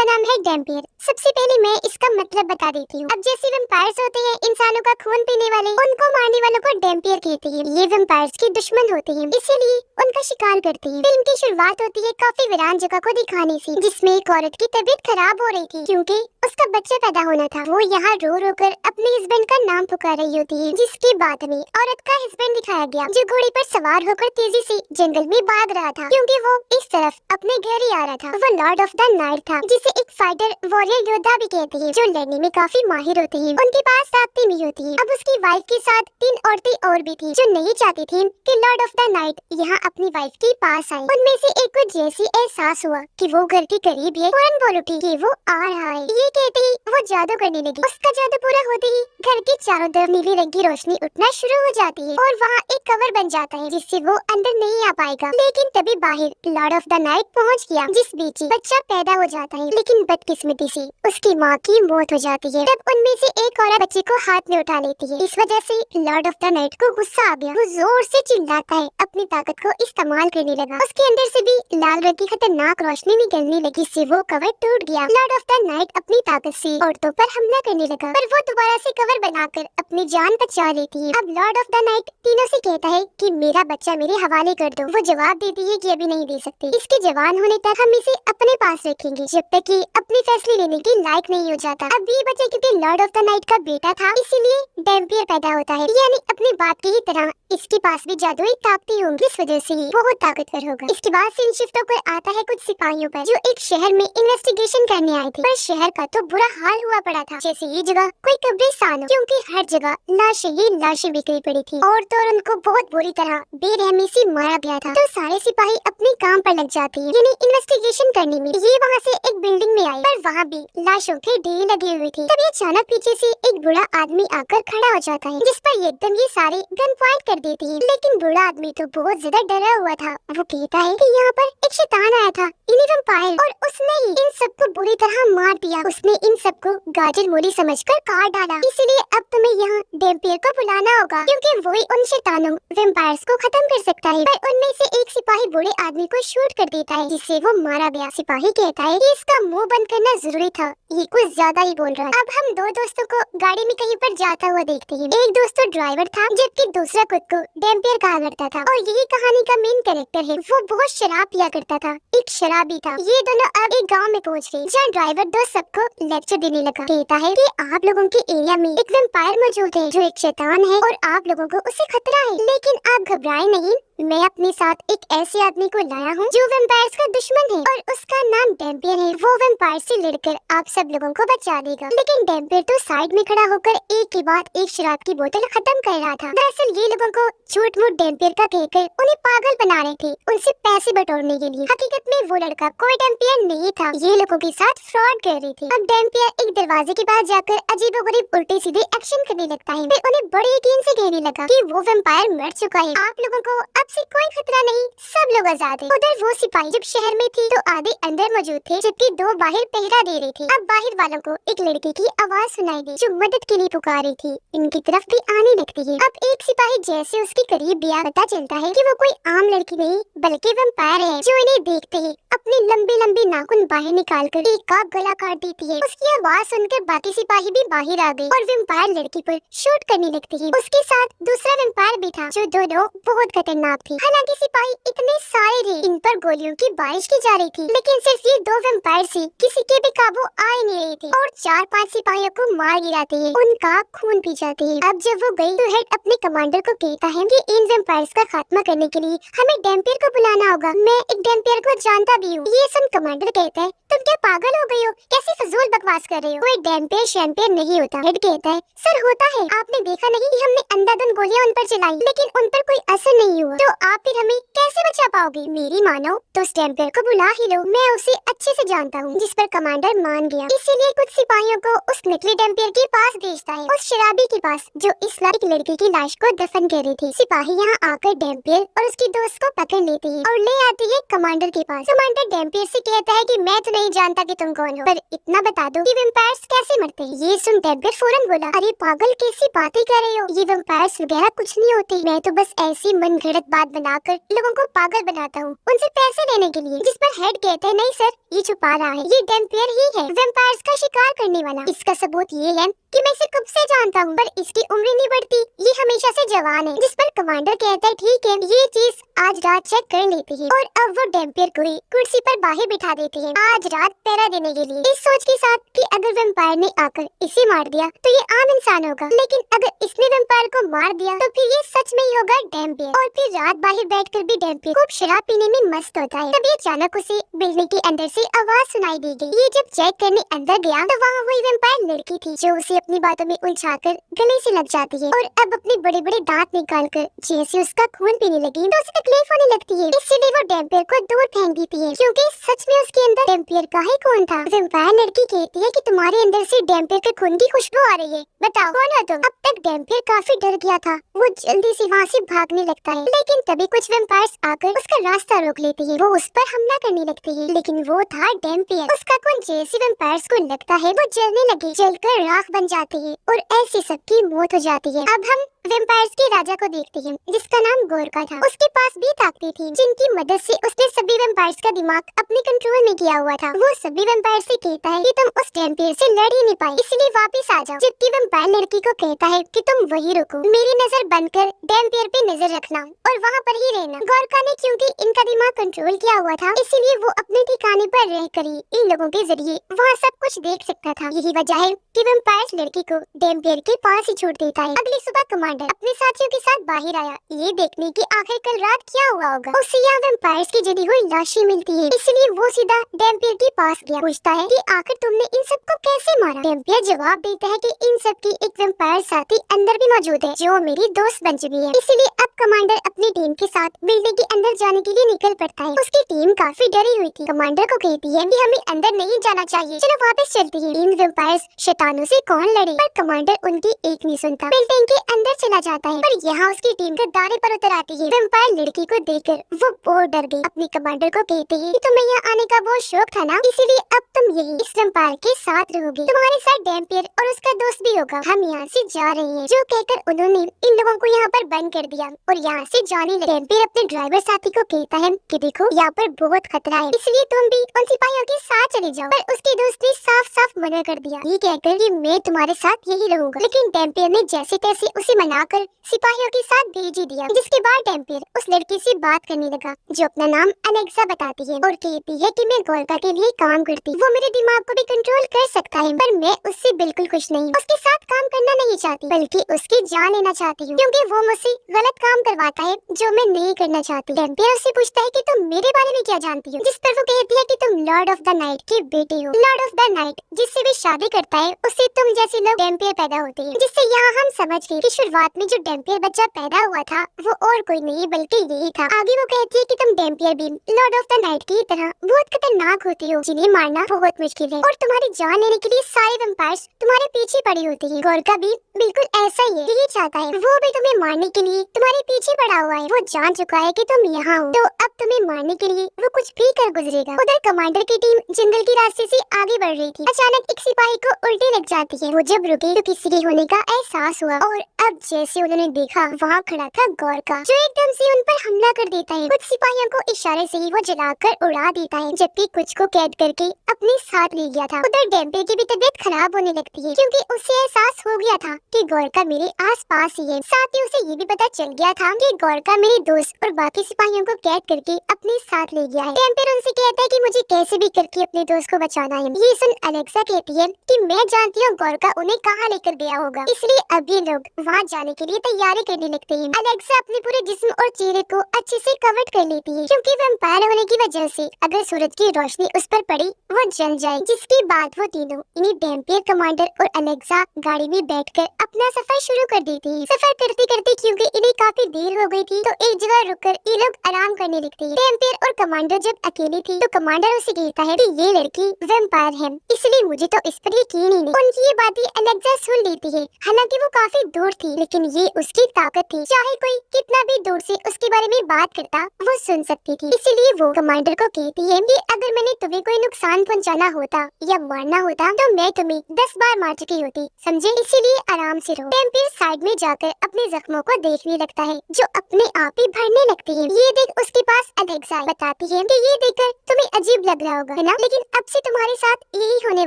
इसका नाम है डैम्पियर। सबसे पहले मैं इसका मतलब बता देती हूँ। अब जैसे वेम्पायर्स होते हैं इंसानों का खून पीने वाले, उनको मारने वालों को डैम्पियर कहते हैं। ये वेम्पायर्स के दुश्मन होते हैं, इसीलिए उनका शिकार करते हैं। फिल्म की शुरुआत होती है काफी वीरान जगह को दिखाने से, जिसमें एक औरत की तबीयत खराब हो रही थी क्योंकि उसका बच्चा पैदा होना था। वो यहाँ रो रो कर अपने हस्बैंड का नाम पुकार रही होती है, जिसके बाद में औरत का हस्बैंड दिखाया गया जो घोड़े पर सवार होकर तेजी से जंगल में भाग रहा था क्योंकि वो इस तरफ अपने घर ही आ रहा था। वो लॉर्ड ऑफ द नाइट था, जिसे एक फाइटर वॉरियर योद्धा भी कहते हैं, जो लड़ने में काफी माहिर होते हैं। उनके पास ताकतें भी होती है। अब उसकी वाइफ के साथ 3 औरतें और भी थी जो नहीं चाहती थी कि लॉर्ड ऑफ द नाइट यहाँ अपनी वाइफ के पास आए। उनमें से एक को जैसे एहसास हुआ कि वो घर के करीब है, फौरन बोल उठी कि वो आ रहा है। ये कहते ही वो जादू करने लगी। उसका जादू पूरा होते ही घर के चारों तरफ नीली रंग की रोशनी उठना शुरू हो जाती है और वहाँ एक कवर बन जाता है जिससे वो अंदर नहीं आ पाएगा। लेकिन तभी बाहर लॉर्ड ऑफ द नाइट पहुँच गया, जिस बीच बच्चा पैदा हो जाता है। लेकिन बदकिस्मती से उसकी माँ की मौत हो जाती है। तब उनमें से एक औरत बच्चे को हाथ में उठा लेती है। इस वजह से लॉर्ड ऑफ द नाइट को गुस्सा आ गया। वो जोर से चिल्लाता है, अपनी ताकत को इस्तेमाल करने लगा। उसके अंदर से भी लाल रंग की खतरनाक रोशनी निकलने लगी, जिससे वो कवर टूट गया। लॉर्ड ऑफ द नाइट अपनी ताकत से औरतों पर हमला करने लगा, पर वो दोबारा से कवर बनाकर अपनी जान बचा लेती है। अब लॉर्ड ऑफ द नाइट तीनों से कहता है कि मेरा बच्चा मेरे हवाले कर दो। वो जवाब देती है कि अभी नहीं दे सकते, इसके जवान होने तक हम इसे अपने पास रखेंगे जब तक कि अपने फैसले लेने के लायक नहीं हो जाता। अब ये बच्चा क्योंकि लॉर्ड ऑफ द नाइट का बेटा था, इसीलिए डैम्पियर पैदा होता है, यानी अपनी बाप की ही तरह इसके पास भी जादुई ताकतें होंगी। इस वजह से ही बहुत ताकतवर होगा। इसके बाद सीन शिफ्ट होकर आता है कुछ सिपाहियों पर, जो एक शहर में इन्वेस्टिगेशन करने आए थे। पर शहर का तो बुरा हाल हुआ पड़ा था, जैसे ये जगह कोई कब्रिस्तान हो, क्योंकि हर जगह लाशें ही लाशें बिखरी पड़ी थी और तो उनको बहुत बुरी तरह बेरहमी से मारा गया था। तो सारे सिपाही अपने काम पर लग जाते हैं, यानी इन्वेस्टिगेशन करने में। ये वहाँ से एक बिल्डिंग में आई, पर वहाँ भी लाशों के ढेर लगे हुए थे। तभी अचानक पीछे से एक बूढ़ा आदमी आकर खड़ा हो जाता है, जिस पर एकदम ये सारे गन पॉइंट कर देते हैं। लेकिन बूढ़ा आदमी तो बहुत ज्यादा डरा हुआ था। वो कहता है कि यहाँ पर एक शैतान आया था, वेम्पायर, और उसने ही इन सबको बुरी तरह मार दिया। उसने इन सबको गाजर मूली समझकर काट डाला। इसलिए अब तुम्हें यहाँ डैम्पियर को बुलाना होगा, क्योंकि वही उन शैतानों वेम्पायर्स को खत्म कर सकता है। पर उनमें से एक सिपाही बूढ़े आदमी को शूट कर देता है, जिससे वो मारा गया। सिपाही कहता है कि इसका मुंह बंद करना जरूरी था, ये कुछ ज्यादा ही बोल रहा है। अब हम 2 दोस्तों को गाड़ी में कहीं पर जाता हुआ देखते हैं। एक दोस्त तो ड्राइवर था, जबकि दूसरा खुद को डैम्पियर कहा करता था, और यही कहानी का मेन कैरेक्टर है। वो बहुत शराब पिया करता था, एक शराबी था। ये दोनों अब एक गांव में पहुंच गए, जहाँ ड्राइवर दोस्त सबको लेक्चर देने लगा। कहता है कि आप लोगों के एरिया में एक वेम्पायर मौजूद है, जो एक शैतान है और आप लोगों को उससे खतरा है। लेकिन आप घबराएं नहीं, मैं अपने साथ एक ऐसे आदमी को लाया हूँ जो वेम्पायर्स का दुश्मन है और उसका नाम डैम्पियर है। वो वेम्पायर से लड़कर आप सब लोगों को बचा देगा। लेकिन डैम्पियर तो साइड में खड़ा होकर एक के बाद एक शराब की बोतल खत्म कर रहा था। दरअसल ये लोगों को झूठ मूठ डैम्पियर का कहकर उन्हें पागल बना रहे थे, उनसे पैसे बटोरने के लिए। हकीकत में वो लड़का कोई डैम्पियर नहीं था, ये लोगों के साथ फ्रॉड कर रही थी। अब डैम्पियर एक दरवाजे के पास जाकर अजीबोगरीब उल्टे सीधे एक्शन करने लगता है। फिर उन्हें बड़े यकीन से कहने लगा कि वो वेम्पायर मर चुका है, आप लोगों को अब से कोई खतरा नहीं, सब लोग आजाद हैं। उधर वो सिपाही जब शहर में थी तो आधे अंदर मौजूद थे, जबकि 2 बाहर पहरा दे रहे थे। अब बाहर वालों को एक लड़के की आवाज सुनाई दी, जो मदद के लिए पुकार रही थी। इनकी तरफ भी आने लगती है। अब एक सिपाही जैसे उसके करीब गया, पता चलता है कि वो कोई आम लड़की नहीं बल्कि वेम्पायर है, जो इन्हें देखते ही अपनी लंबी लंबी नाखून बाहर निकालकर एक का गला काट देती है। उसकी आवाज सुनकर बाकी सिपाही भी बाहर आ गए और वेम्पायर लड़की पर शूट करने लगती है। उसके साथ दूसरा वेम्पायर भी था, जो दोनों बहुत खतरनाक थे। हालांकि सिपाही इतने सारे थे, इन पर गोलियों की बारिश की जा रही थी, लेकिन सिर्फ ये 2 वेम्पायर से किसी के भी काबू आ ही नहीं रहे थे और 4-5 सिपाहियों को मार गिराते हैं, उनका खून पी जाते हैं। अब जब वो गई तो हेड अपने कमांडर को कहता है कि इन वेम्पायर्स का खात्मा करने के लिए हमें डैम्पियर को बुलाना होगा। मैं एक डैम्पियर को जानता भी हूँ। ये सुन कमांडर कहता है, तुम क्या पागल हो गई हो, कैसी फजूल बकवास कर रहे हो, कोई डैम्पियर शैम्पियर नहीं होता। हेड कहता है, सर होता है, आपने देखा नहीं कि हमने अंधाधुंध गोलियां उन पर चलाई, लेकिन उन पर कोई असर नहीं हुआ, तो आप फिर हमें कैसे बचा पाओगे? मेरी मानो तो डैम्पियर को बुला ही लो, मैं उसे अच्छे से जानता हूँ। जिस पर कमांडर मान गया। इसीलिए कुछ सिपाहियों को उस नकली डैम्पियर के पास भेजता है, उस शराबी के पास जो इस एक लड़की की लाश को दफन कर रही थी। सिपाही यहाँ आकर डैम्पियर और उसकी दोस्त को पकड़ लेती है और ले आती है कमांडर के पास। कमांडर डैम्पियर से कहता है कि मैं तुम्हें नहीं जानता कि तुम कौन हो, पर इतना बता दो कि वैम्पायर्स कैसे मरते हैं। ये सुन डेम्पियर फौरन बोला, अरे पागल, कैसी बातें कर रहे हो, ये वैम्पायर्स वगैरह कुछ नहीं होते, मैं तो बस ऐसी मनगढ़ंत बात बनाकर लोगों को पागल बनाता हूँ उनसे पैसे लेने के लिए। जिस पर हेड कहते हैं, नहीं सर, ये छुपा रहा है, ये डेम्पियर ही है, वैम्पायर्स का शिकार करने वाला। इसका सबूत ये है कि मैं इसे कब से जानता हूँ, पर इसकी उम्र नहीं बढ़ती, ये हमेशा से जवान है। जिस पर कमांडर कहता है, ठीक है, ये चीज आज रात चेक कर लेती है। और अब वो डेम्पियर को ही कुर्सी पर बाहर बिठा देती है आज रात पहरा देने के लिए, इस सोच के साथ कि अगर वैम्पायर ने आकर इसे मार दिया तो ये आम इंसान होगा, लेकिन अगर इसने वैम्पायर को मार दिया तो फिर ये सच में ही होगा डेम्पियर। और फिर रात बाहर बैठकर भी डेम्पियर खूब शराब पीने में मस्त होता है। तभी अचानक उसे बिल्डिंग के अंदर से आवाज सुनाई दी गई। ये जब चेक करने अंदर गया तो वहाँ वही वैम्पायर लड़की थी जो उसे अपनी बातों में उलझाकर गले से लग जाती है और अब अपने बड़े बड़े दांत निकालकर जैसे उसका खून पीने लगी तो उसे तकलीफ होने लगती है। इसलिए वो डेम्पियर को दूर फेंक देती है, क्योंकि सच में उसके अंदर डेम्पियर का ही खून था। वैम्पायर लड़की कहती है कि तुम्हारे अंदर से डेम्पियर के खून की खुशबू आ रही है, बताओ कौन हो तुम। अब तक डेम्पियर काफी डर गया था, वो जल्दी से वहाँ से भागने लगता है, लेकिन तभी कुछ वैम्पायर्स आकर उसका रास्ता रोक लेते हैं। वो उस पर हमला करने लगते हैं, लेकिन वो था डेम्पियर। उसका खून जैसे वैम्पायर्स को लगता है वो जलने लगे, जलकर राख बन जाते हैं और ऐसे सबकी मौत हो जाती है। अब हम वैम्पायर्स के राजा को देखते हैं जिसका नाम गोरका था। उसके पास भी ताकतें थी जिनकी मदद से उसने सभी वैम्पायर्स का दिमाग अपने कंट्रोल में किया हुआ था। वो सभी वैम्पायर्स से कहता है कि तुम उस डेम्पियर से लड़ ही नहीं पाए, इसलिए वापस आ जाओ। जबकि वैम्पायर लड़की को कहता है कि तुम वही रुको, मेरी नजर बनकर डेम्पियर पे नजर रखना और वहाँ पर ही रहना। गोरका ने क्योंकि इनका दिमाग कंट्रोल किया हुआ था, इसीलिए वो अपने ठिकाने पर रहकर ही इन लोगों के जरिए वहाँ सब कुछ देख सकता था। यही वजह है कि वैम्पायर्स लड़की को डेम्पियर के पास ही छोड़ देता है। अगली सुबह कमांडर अपने साथियों के साथ बाहर आया, ये देखने की आखिर कल रात क्या हुआ होगा। उसे यहाँ वैम्पायर्स की जली हुई लाशें मिलती है, इसलिए वो सीधा डेम्पियर के पास गया, पूछता है कि आखिर तुमने इन सबको कैसे मारा। डेम्पियर जवाब देता है कि इन सब की एक वैम्पायर साथी अंदर भी मौजूद है जो मेरी दोस्त बन चुकी है। इसलिए अब कमांडर अपनी टीम के साथ बिल्डिंग के अंदर जाने के लिए निकल पड़ता है। उसकी टीम काफी डरी हुई थी, कमांडर को कहती है कि हमें अंदर नहीं जाना चाहिए, चलो वापस चलती है। इन वैम्पायर्स शैतानों से कौन लड़े, पर कमांडर उनकी एक नहीं सुनता, बिल्डिंग के अंदर चला जाता है। पर यहाँ उसकी टीम गद्दारी पर उतर आती है। वैम्पायर लड़की को देखकर वो बहुत डर गई। अपनी कमांडर को कहती है कि तुम्हें यहाँ आने का बहुत शौक था ना, इसीलिए अब तुम यही इस वैम्पायर के साथ रहोगी, तुम्हारे साथ डेम्पियर और उसका दोस्त भी होगा, हम यहाँ से जा रहे हैं। जो कहकर उन्होंने इन लोगों को यहाँ पर बंद कर दिया और यहाँ से जाने लगे। डेम्पियर अपने ड्राइवर साथी को कहता है कि देखो यहाँ पर बहुत खतरा है, इसलिए तुम भी उन सिपाहियों के साथ चले जाओ। पर उसके दोस्त ने साफ साफ मना कर दिया, ये कहकर कि मैं तुम्हारे साथ यही रहूंगा। लेकिन डेम्पियर ने जैसे तैसे उसे मनाकर सिपाहियों के साथ भेज ही दिया। जिसके बाद डेम्पियर उस लड़की से बात करने लगा जो अपना नाम अलेक्सा बताती है और कहती है कि मैं गोरका के लिए काम करती, वो मेरे दिमाग को भी कंट्रोल कर सकता है, पर मैं उससे बिल्कुल खुश नहीं, उसके साथ काम करना नहीं चाहती, बल्कि उसकी जान लेना चाहती हूँ, क्योंकि वो मुझसे गलत काम करवाता है जो मैं नहीं करना चाहती। डेम्पियर उससे पूछता है कि तुम मेरे बारे में क्या जानती हो, जिस पर वो कहती है कि तुम लॉर्ड ऑफ द नाइट की बेटी हो। लॉर्ड ऑफ द नाइट जिससे भी शादी करता है उससे तुम जैसे लोग डेम्पियर पैदा होते हैं, जिससे यहाँ हम समझ गए कि शुरुआत में जो डेम्पियर बच्चा पैदा हुआ था वो और कोई नहीं बल्कि यही था। आगे वो कहती है कि तुम डेम्पियर भी लॉर्ड ऑफ द नाइट की तरह बहुत खतरनाक होती हो, जिन्हें मारना बहुत मुश्किल है और तुम्हारी जान लेने के लिए सारे वैम्पायर्स तुम्हारे पीछे पड़ी होती हैं। गोरका भी बिल्कुल ऐसा ही है, यही चाहता है, वो भी तुम्हें मारने के लिए तुम्हारे पीछे पड़ा हुआ है। वो जान चुका है कि तुम यहाँ हो, तो अब तुम्हें मारने के लिए वो कुछ भी कर गुजरेगा। उधर कमांडर की टीम जंगल के रास्ते से आगे बढ़ रही थी। अचानक एक सिपाही को उल्टी लग जाती है। वो जब रुके तो किसी के होने का एहसास हुआ और अब जैसे उन्होंने देखा वहाँ खड़ा था गोरका, जो एकदम से उन पर हमला कर देता है। कुछ सिपाहियों को इशारे से ही वो जलाकर उड़ा देता है, जबकि कुछ को कैद करके अपने साथ ले गया था। उधर डेम्पियर की भी तबीयत खराब होने लगती है, क्योंकि उसे एहसास हो गया था कि गोरका मेरे आसपास ही है। साथ ही उसे ये भी पता चल गया था कि गोरका मेरे दोस्त और बाकी सिपाहियों को कैद करके अपने साथ ले गया है। डेम्पियर उनसे कहता है कि मुझे कैसे भी करके अपने दोस्त को बचाना है। ये सुन अलेक्सा कहती है कि मैं जानती हूँ गोरका उन्हें कहाँ लेकर गया होगा, इसलिए अब ये लोग वहाँ जाने के लिए तैयारी करने लगते हैं। अलेक्सा अपने पूरे जिस्म और चेहरे को अच्छे से कवर कर लेती है, क्योंकि वैम्पायर होने की वजह से अगर सूरज की रोशनी उस पर पड़ी वो जल जाए। जिसके बाद वो तीनों इन्हीं डेम्पियर, कमांडर और अलेक्सा गाड़ी में बैठकर अपना सफर शुरू कर देती है। सफर करते करते क्योंकि इन्हें काफी देर हो गई थी तो एक जगह रुककर ये लोग आराम करने लगते हैं। डेम्पियर और कमांडर जब अकेले थी तो कमांडर उसे कहता है कि ये लड़की वैम्पायर है, इसलिए मुझे तो इस पर यकीन ही नहीं। उनकी ये बातें अलेक्सा सुन लेती है, हालांकि वो काफी दूर थी, लेकिन ये उसकी ताकत थी। चाहे कोई कितना भी दूर से उसके बारे में बात करता, वो सुन सकती थी। इसीलिए वो कमांडर को कहती है कि अगर मैंने तुम्हें कोई नुकसान पहुंचाना होता या मारना होता तो मैं तुम्हें 10 बार मार चुकी होती, समझे? इसीलिए आराम से रहो। डेम्पियर साइड में जाकर अपने जख्मों को देखने लगता है जो अपने आप ही भरने लगती है। ये देख उसके पास अलेक्सा बताती है कि ये देखकर तुम्हें अजीब लग रहा होगा, है ना? लेकिन अब से तुम्हारे साथ यही होने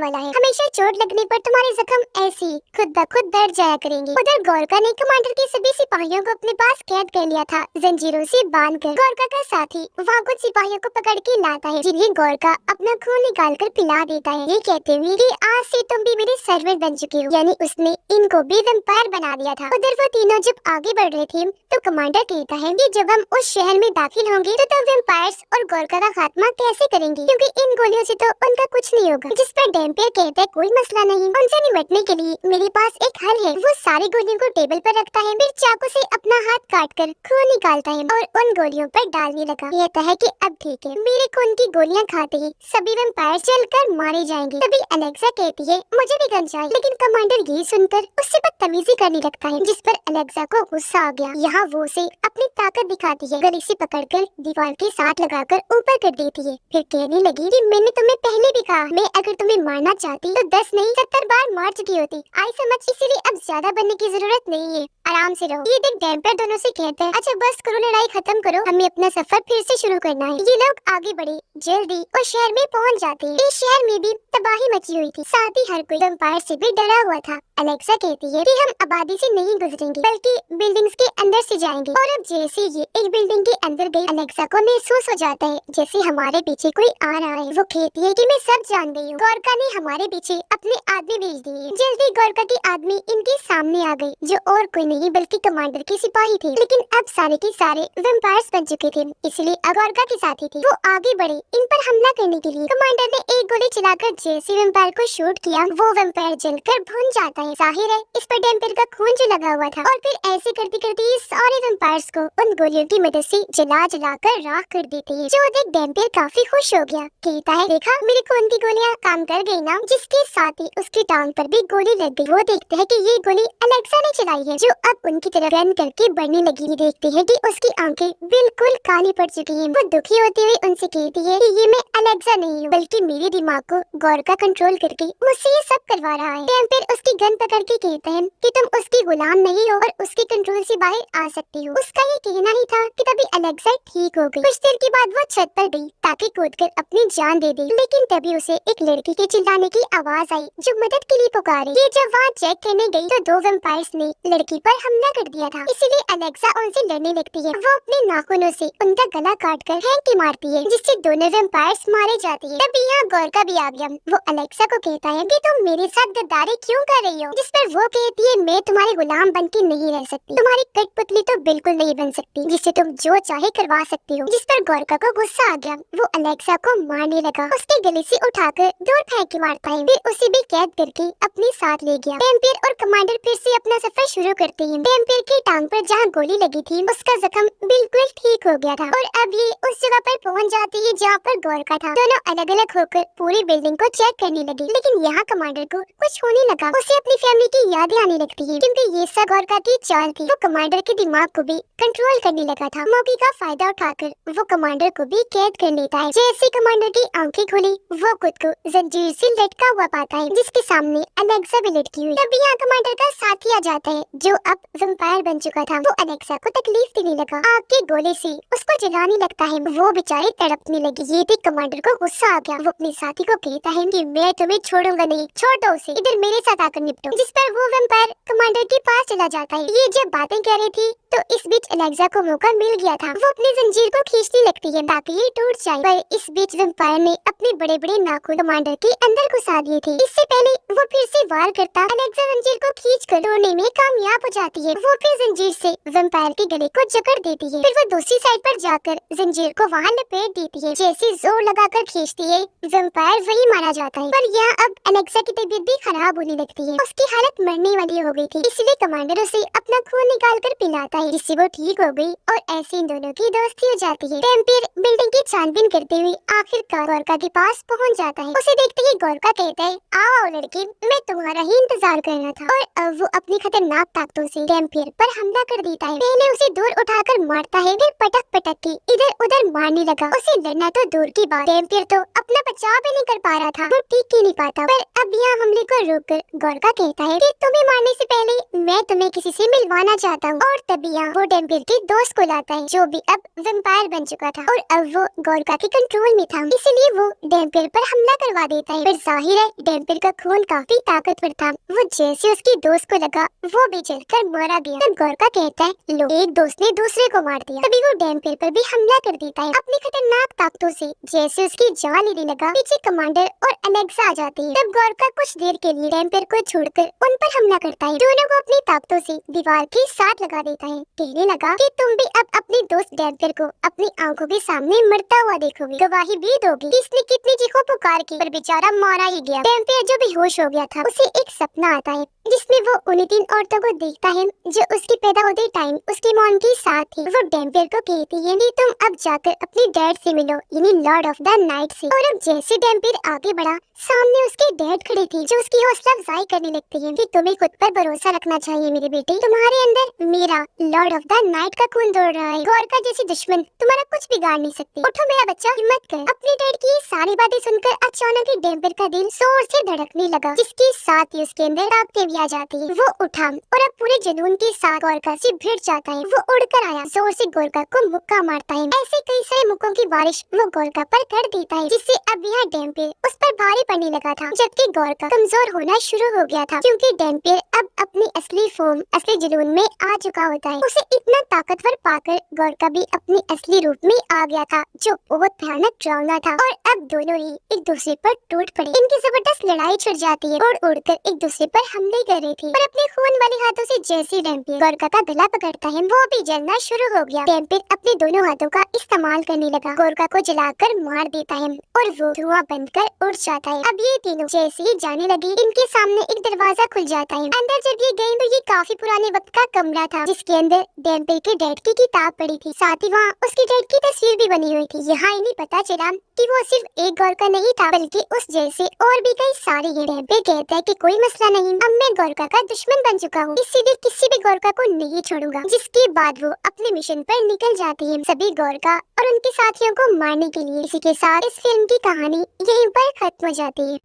वाला है। हमेशा चोट लगने पर तुम्हारे जख्म ऐसे ही खुद ब खुद दर्द जाया करेंगे। उधर गोरका ने कमांडर के सभी सिपाहियों को अपने पास कैद कर लिया था, जंजीरों से बांधकर। गोरका का साथी वहाँ कुछ सिपाहियों को पकड़ के लाता है, जिन्हें गोरका अपना खून निकाल कर पिला देता है, ये कहते हुए कि आज से तुम भी मेरे सर्वेंट बन चुके हो। यानी उसने इनको भी वैम्पायर बना दिया था। उधर वो तीनों जब आगे बढ़ रहे थे तो कमांडर कहता है कि जब हम उस शहर में दाखिल होंगे तो वैम्पायर्स और गोरका का खात्मा कैसे करेंगे, क्योंकि इन गोलियों से तो उनका कुछ नहीं होगा। जिस पर डेम्पियर कहता है कोई मसला नहीं, उनसे निपटने के लिए मेरे पास एक हल है। वो सारी गोलियों को टेबल पर रखता है, फिर चाकू से अपना हाथ काटकर खून निकालता है और उन गोलियों पर डालने लगा। कहता है कि अब ठीक है, मेरे खून की गोलियां खाते ही सभी वैम्पायर जलकर मारे जाएंगे। तभी अलेक्सा कहती है मुझे भी गन चाहिए, लेकिन कमांडर ये सुनकर उससे बदतमीजी करने लगता है, जिस पर अलेक्सा को गुस्सा आ गया। यहाँ वो उसे अपनी ताकत दिखाती है, गले से पकड़कर दीवार के साथ लगाकर ऊपर कर देती है। फिर कहने लगी कि मैंने तुम्हें पहले भी कहा, मैं अगर तुम्हें मारना चाहती तो 10 नहीं 70 बार मार चुकी होती। आई समझ, इसीलिए अब ज्यादा बनने की जरूरत नहीं है, आराम से रहो। ये देख डेम्पियर दोनों से कहता है अच्छा बस करो, लड़ाई खत्म करो, हमें अपना सफर फिर से शुरू करना है। ये लोग आगे बढ़े, जल्दी उस शहर में पहुंच जाते हैं। इस शहर में भी तबाही मची हुई थी, साथ ही हर कोई वैम्पायर से भी डरा हुआ था। अलेक्सा कहती है कि हम आबादी से नहीं गुजरेंगे बल्कि बिल्डिंग्स के अंदर से जाएंगे। और अब जैसे ये एक बिल्डिंग के अंदर गई, अलेक्सा को महसूस हो जाता है जैसे हमारे पीछे कोई आ रहा है। वो कहती है कि मैं सब जान गई हूँ, गोरका ने हमारे पीछे अपने आदमी भेज दिए। जल्दी गोरका के आदमी इनके सामने आ गए, जो और कोई नहीं बल्कि कमांडर के सिपाही थे। लेकिन अब सारे के सारे वैम्पायर्स बन चुके थे, इसलिए अब गोरका के साथी थे। वो आगे बढ़े इन पर हमला करने के लिए। कमांडर ने एक गोली चलाकर जैसे वैम्पायर को शूट किया, वो वैम्पायर जलकर भुन जाता है। जाहिर है इस पर डेम्पियर का खून जो लगा हुआ था। और फिर ऐसे करते करते ये सारे वैम्पायर्स को उन गोलियों की मदद से जला जला कर राख कर देते हैं। जो देख डेम्पियर काफी खुश हो गया, कहता है देखा मेरे खून की गोलियां काम कर गई ना। जिसके साथ ही उसकी टांग पर भी गोली लग गई। वो देखते हैं कि ये गोली अलेक्सा ने चलाई है, जो अब उनकी तरफ रन करके बढ़ने लगी। देखते हैं कि उसकी आंखें बिल्कुल काली पड़ चुकी हैं। वो दुखी होते हुए उनसे कहती है कि ये मैं अलेक्सा नहीं हूँ, बल्कि मेरे दिमाग को गोरका कंट्रोल करके मुझसे ये सब करवा रहा है। डेम्पियर उसकी गन पकड़ के कहते हैं कि तुम उसकी गुलाम नहीं हो और उसके कंट्रोल से बाहर आ सकती हो। उसका ये कहना ही था कि तभी अलेक्सा ठीक हो गई। कुछ देर के बाद वो छत पर गई ताकि कूदकर अपनी जान दे दे, लेकिन तभी उसे एक लड़की के चिल्लाने की आवाज आई जो मदद के लिए पुकारे। ये जब वहाँ चेक करने गई तो 2 वैम्पायर्स ने लड़की पर हमला कर दिया था, इसीलिए अलेक्सा उनसे लड़ने लगती है। वो अपने नाखूनों से उनका गला काटकर फेंक के मारती है, जिससे दोनों वैम्पायर्स मारे जाते हैं। तभी यहाँ गोरका भी आ गया। वो अलेक्सा को कहता है कि तुम मेरे साथ गद्दारी क्यों कर रही हो, जिस पर वो कहती है मैं तुम्हारी गुलाम बन के नहीं रह सकती, तुम्हारी कठपुतली तो बिल्कुल नहीं बन सकती जिससे तुम जो चाहे करवा सकती हो। जिस पर गोरका को गुस्सा आ गया, वो अलेक्सा को मारने लगा। उसके गले से उठाकर दूर फेंक के मारता है, फिर उसे भी कैद करके अपने साथ ले गया। डेम्पियर और कमांडर फिर से अपना सफर शुरू करते हैं। डेम्पियर की टांग पर जहाँ गोली लगी थी उसका जख्म बिल्कुल ठीक हो गया था और अब ये उस जगह पर पहुँच जाती है जहाँ पर गोरका था। दोनों अलग अलग होकर पूरी बिल्डिंग को चेक करने लगे, लेकिन यहाँ कमांडर को कुछ होने लगा। उसे अपनी फैमिली की यादें आने लगती है, क्योंकि ये सब गोरका की चाल थी। वो कमांडर के दिमाग को भी कंट्रोल करने लगा था। मौके का फायदा उठाकर वो कमांडर को भी कैद कर लेता है। जैसे कमांडर की आंखें खुली, वो खुद को जंजीर से लटका हुआ पाता है, जिसके सामने अलेक्सा भी लटकी हुई। तभी यहाँ कमांडर का साथी आ जाता है, जो अब वैम्पायर बन चुका था। वो अलेक्सा को तकलीफ देने लगा, आग के गोले से उसको जलाने लगता है। वो बेचारी तड़पने लगी। ये देख कमांडर को गुस्सा आ गया। वो अपने साथी को कहता है कि मैं तुम्हें छोड़ूंगा नहीं, छोड़ दो उसे, इधर मेरे साथ आकर निपटो। जिस पर वो वैम्पायर कमांडर के पास चला जाता है। ये जब बातें कर रही थी तो इस बीच अलेक्सा को मौका मिल गया था। वो अपनी जंजीर को खींचने लगती है ताकि ये टूट जाए, पर इस बीच वैम्पायर ने अपने बड़े बड़े नाखून कमांडर के अंदर घुसा दिए थे। इससे पहले वो फिर से वार करता, अलेक्सा जंजीर को खींचकर तोड़ने में कामयाब हो जाती है। वो फिर जंजीर से वैम्पायर के गले को जकड़ देती है। फिर वो दूसरी साइड पर जाकर जंजीर को वहाँ लपेट देती है। जैसे जोर लगाकर खींचती है, वैम्पायर वही मारा जाता है। पर यहाँ अब अलेक्सा की तबीयत भी खराब होने लगती है। उसकी हालत मरने वाली हो गई थी, इसलिए कमांडर उसे अपना खून निकाल कर पिलाता है, जिससे वो ठीक हो गई और ऐसे इन दोनों की दोस्ती हो जाती है। डेम्पियर बिल्डिंग की छानबीन करते हुए आखिरकार गोरका के पास पहुंच जाता है। उसे देखते ही गोरका कहता है आओ लड़की, मैं तुम्हारा ही इंतजार कर रहा था। और अब वो अपनी खतरनाक ताकतों से डैम्पियर पर हमला कर देता है। पहले उसे दूर उठाकर मारता है, फिर पटक पटक के इधर उधर मारने लगा। उसे लड़ना तो दूर की बात, डैम्पियर तो अपना बचाव भी नहीं कर पा रहा था, वो टिक ही नहीं पाता। पर अब यहाँ हमले को रोककर गोरका कहता है कि तुम्हें मारने से पहले मैं तुम्हें किसी से मिलवाना चाहता हूँ। और तभी यहाँ वो डैम्पियर के दोस्त को लाता है, जो भी अब वैम्पायर बन चुका था और अब वो गोरका के कंट्रोल में था, इसलिए वो डैम्पियर पर हमला करवा देता है। पर जाहिर है डैम्पियर का खून काफी ताकतवर था, वो जैसे उसके दोस्त को लगा वो भी जलकर मारा गया। तब गोरका कहता है लो, एक दोस्त ने दूसरे को मार दिया। तभी वो डैम्पियर पर भी हमला कर देता है अपनी खतरनाक ताकतों से। जैसे उसकी जान लेने लगा, पीछे कमांडर और अलेक्सा आ जाती है। तब गोरका कुछ देर के लिए डैम्पियर को छोड़कर उन पर हमला करता है, दोनों को अपनी ताकतों से दीवार के साथ लगा देता है। कहने लगा कि तुम भी अब अपने दोस्त डैम्पियर को अपनी आंखों के सामने मरता हुआ देखोगे, गवाही भी दोगी। इसने कितनी चीखों पुकार की, पर बेचारा मारा ही गया। डैम्पियर जो बेहोश हो गया था, उसे एक सपना आता है जिसमें वो उन्हीं 3 औरतों को देखता है जो उसकी पैदा होते टाइम उसकी मॉम के साथ थी। वो डैम्पियर को कहती है कि तुम अब जाकर अपने डैड से मिलो, यानी लॉर्ड ऑफ द नाइट से। और अब जैसे डैम्पियर आगे बढ़ा, सामने उसके डैड खड़े थे, जो उसकी हौसला अफजाई करने लगते हैं कि तुम्हें खुद पर भरोसा रखना चाहिए मेरे बेटे, तुम्हारे अंदर मेरा लॉर्ड ऑफ द नाइट का खून दौड़ रहा है। गोरका जैसी दुश्मन तुम्हारा कुछ बिगाड़ नहीं सकती। उठो मेरा बच्चा, हिम्मत कर। अपने डैड की सारी बातें सुनकर अचानक ही डैम्पियर का दिल जोर से धड़कने लगा, जिसके साथ ही उसके अंदर ताकतें भी आ जाती है। वो उठा और अब पूरे जुनून के साथ गोरका से भिड़ जाता है। वो उड़कर आया, जोर से गोरका को मुक्का मारता है। ऐसे कई सारे मुक्कों की बारिश वो गोरका पर कर देता है, जिससे अब यहाँ डैम्पियर उस पर भारी पड़ने लगा था, जबकि गोरका कमजोर होना शुरू हो गया था, क्योंकि डैम्पियर अब अपनी असली फॉर्म, असली जुनून में आ चुका होता है। उसे इतना ताकतवर पाकर गोरका भी अपने असली रूप में आ गया था, जो बहुत भयानक डरावना था। और अब दोनों ही एक दूसरे पर टूट पड़े। इनकी जबरदस्त लड़ाई छिड़ जाती है और उड़कर एक दूसरे पर हमले कर रही थी। पर अपने खून वाले हाथों से जैसे डैम्पियर गोरका का गला पकड़ता है, वो भी जलना शुरू हो गया। डैम्पियर अपने दोनों हाथों का इस्तेमाल करने लगा, गोरका को जलाकर मार देता है और वो धुआं बनकर उड़ जाता है। अब ये तीनों जैसे ही जाने लगे, इनके सामने एक दरवाजा खुल जाता है। अंदर जब ये गए तो ये काफी पुराने वक्त का कमरा था, जिसके अंदर डैम्पियर के डैड की किताब पड़ी थी, साथ ही वहाँ उसके डैड की तस्वीर भी बनी हुई थी। यहाँ इन्हें पता चला कि वो सिर्फ एक गोरका नहीं था, बल्कि उस जैसे और भी कई सारे हैं। डैम्पियर कहता है कि कोई मसला नहीं, अब मैं गोरका का दुश्मन बन चुका हूँ, इसीलिए किसी भी गोरका को नहीं छोड़ूंगा। जिसके बाद वो अपने मिशन पर निकल जाती है, सभी गोरका और उनके साथियों को मारने के लिए। इसी के साथ इस फिल्म की कहानी यहीं पर खत्म हो जाती है।